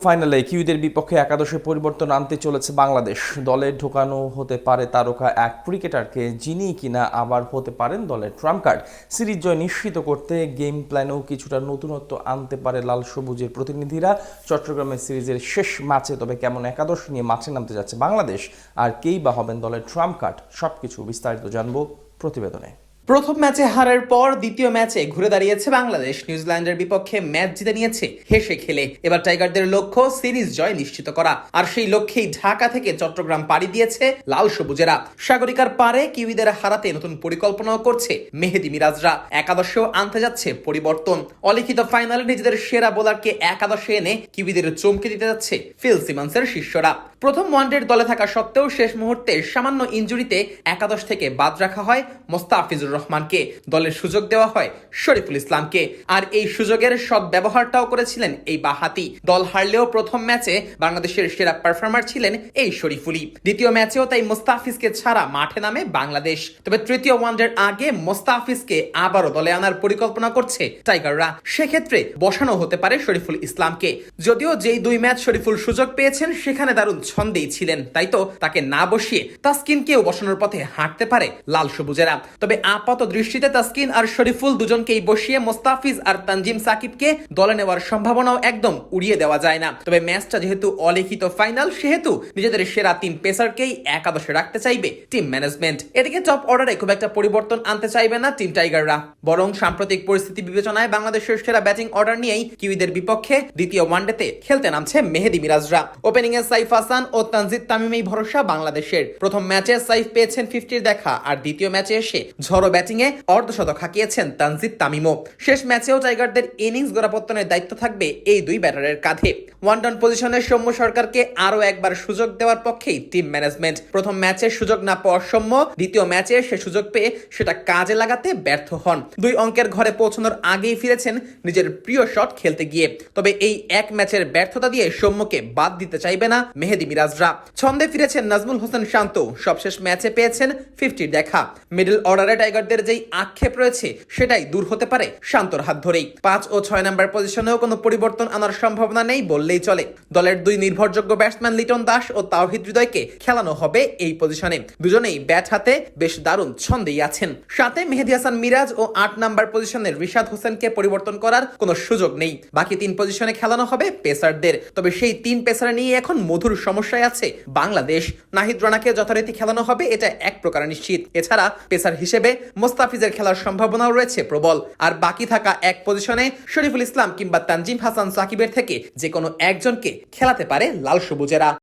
ফাইনালে কিউইদের বিপক্ষে একাদশে পরিবর্তন আনতে চলেছে বাংলাদেশ। দলে ঢোকানো হতে পারে তারকা এক ক্রিকেটারকে, যিনি কিনা আবার হতে পারেন দলের ট্রাম্প কার্ড। সিরিজ জয় নিশ্চিত করতে গেম প্ল্যানেও কিছুটা নতুনত্ব আনতে পারে লাল সবুজের প্রতিনিধিরা চট্টগ্রামের সিরিজের শেষ ম্যাচে। তবে কেমন একাদশ নিয়ে মাঠে নামতে যাচ্ছে বাংলাদেশ, আর কেই বা হবেন দলের ট্রাম্প কার্ড, সবকিছু বিস্তারিত জানবো প্রতিবেদনে। প্রথম ম্যাচে হারার পর দ্বিতীয় ম্যাচে ঘুরে দাঁড়িয়েছে বাংলাদেশ। নিউজিল্যান্ডের বিপক্ষে ম্যাচ জিতে নিয়েছে হেসে খেলে। এবার টাইগারদের লক্ষ্য সিরিজ জয় নিশ্চিত করা, আর সেই লক্ষ্যেই ঢাকা থেকে চট্টগ্রাম পাড়ি দিয়েছে লাল সবুজেরা। সাগরিকার পারে কিউইদের হারাতে নতুন পরিকল্পনাও করছে মেহেদী মিরাজরা। একাদশেও আনতে যাচ্ছে পরিবর্তন। অলিখিত ফাইনালে নিজেদের সেরা বোলারকে একাদশে এনে কিউইদের চমকে দিতে যাচ্ছে ফিল সিমন্সের শিষ্যরা। প্রথম ওয়ানডের দলে থাকা সত্ত্বেও শেষ মুহূর্তে সামান্য ইনজুরিতে একাদশ থেকে বাদ রাখা হয় মোস্তাফিজুর রহমানকে। দলের সুযোগ দেওয়া হয় শরীফুল ইসলামকে, আর এই সুযোগের সদ্ব্যবহারটাও করেছিলেন এই বাহাতি। দল হারলেও প্রথম ম্যাচে বাংলাদেশের সেরা পারফর্মার ছিলেন এই শরীফুলই। দ্বিতীয় ম্যাচেও তাই মোস্তাফিজকে ছাড়া মাঠে নামে বাংলাদেশ। তবে তৃতীয় ওয়ানডের আগে মোস্তাফিজকে আবারও দলে আনার পরিকল্পনা করছে টাইগাররা। সেক্ষেত্রে বসানো হতে পারে শরীফুল ইসলামকে। যদিও যেই দুই ম্যাচ শরীফুল সুযোগ পেয়েছেন সেখানে দারুণ ছন্দেই ছিলেন, তাই তো তাকে না বসিয়ে তাসকিনকেও বসানোর পথে হাঁটতে পারে লাল সবুজেরা। তবে আপাত দৃষ্টিতে তাসকিন আর শরীফুল দুজনকেই বসিয়ে মোস্তাফিজ আর তানজিম সাকিবকে দলে নেওয়ার সম্ভাবনাও একদম উড়িয়ে দেওয়া যায় না। তবে ম্যাচটা যেহেতু অলিখিত ফাইনাল, সেহেতু নিজেদের সেরা তিন পেসারকেই একাদশে রাখতে চাইবে টিম ম্যানেজমেন্ট। এদিকে টপ অর্ডারে খুব একটা পরিবর্তন আনতে চাইবে না টিম টাইগাররা, বরং সাম্প্রতিক পরিস্থিতি বিবেচনায় বাংলাদেশের সেরা ব্যাটিং অর্ডার নিয়েই কিউইদের বিপক্ষে দ্বিতীয় ওয়ানডেতে খেলতে নামছে মেহেদী মিরাজরা। ওপেনিং এ সাইফ হাসান ও তানজিদ তামিমেই ভরসা বাংলাদেশের। প্রথম ম্যাচে সাইফ পেয়েছেন 50-র দেখা, আর দ্বিতীয় ম্যাচে এসে ঝড়ো ব্যাটিং এ অর্ধশতক হাঁকিয়েছেন তানজিদ তামিমও। শেষ ম্যাচেও টাইগারদের ইনিংস গোড়াপত্তনের দায়িত্ব থাকবে এই দুই ব্যাটারের কাঁধে। ওয়ান ডাউন পজিশনে সৌম্য সরকারকে আরো একবার সুযোগ দেওয়ার পক্ষেই টিম ম্যানেজমেন্ট। প্রথম ম্যাচে সুযোগ না পাওয়ার সৌম্য দ্বিতীয় ম্যাচে সে সুযোগ পেয়ে সেটা কাজে লাগাতে ব্যর্থ হন। দুই অঙ্কের ঘরে পৌঁছানোর আগেই ফিরেছেন নিজের প্রিয় শট খেলতে গিয়ে। তবে এই এক ম্যাচের ব্যর্থতা দিয়ে সৌম্যকে বাদ দিতে চাইবে না মেহেদী মিরাজরা। ছন্দে ফিরেছেন নাজমুল হোসেন শান্ত, সবশেষ ম্যাচে পেয়েছেন 50-র দেখা। মিডল অর্ডারে টাইগারদের যেই আক্ষেপ রয়েছে সেটাই দূর হতে পারে শান্তর হাত ধরেই। 5 ও 6 নম্বর পজিশনেও কোনো পরিবর্তন আনার সম্ভাবনা নেই বললেই চলে। দলের দুই নির্ভরযোগ্য ব্যাটসম্যান লিটন দাস ও তাওহিদ হৃদয়কে খেলানো হবে এই পজিশনে। দুজনেই ব্যাট হাতে বেশ দারুণ ছন্দেই আছেন। সাথে মেহেদী হাসান মিরাজ ও 8 নম্বর পজিশনের রিশাদ হোসেনকে পরিবর্তন করার কোনো সুযোগ নেই। বাকি 3 পজিশনে খেলানো হবে পেসারদের। তবে সেই 3 পেসার নিয়ে এখন মধুর সমস্যায় আছে বাংলাদেশ। নাহিদ রানাকে যথারীতি খেলানো হবে, এটা এক প্রকার নিশ্চিত। এছাড়া পেসার হিসেবে মোস্তাফিজের খেলার সম্ভাবনাও রয়েছে প্রবল। আর বাকি থাকা এক পজিশনে শরীফুল ইসলাম কিংবা তানজিম হাসান সাকিবের থেকে যে কোনো একজনকে খেলাতে পারে লাল সবুজেরা।